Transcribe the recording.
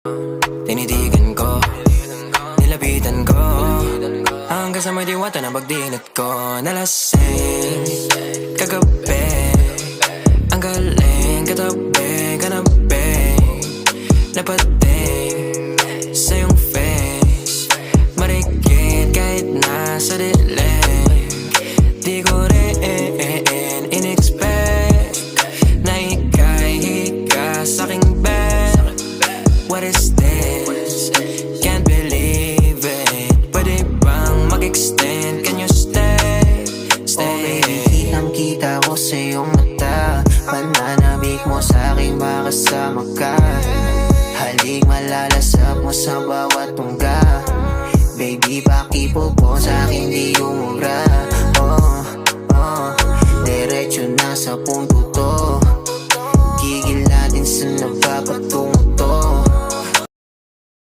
Tinitigan ko, nilapitan ko, hanggang sa may diwata na pagdinat ko. Nalasing kagabi, ang galing katabi, kanabi, napating sa iyong face, marikit kahit nasa dilim. Di ko rin in-expect na ika'y hika sa'king bed. What is this? Can't believe it. Pwede bang mag-extend? Can you stay? Stay. Okay, kitang-kita ko sa iyong mata, pananabik mo sa'king makasama ka. Halik malalasap mo sa bawat tungga. Baby, pakipo po sa'kin di umubra. Diretso na sa punto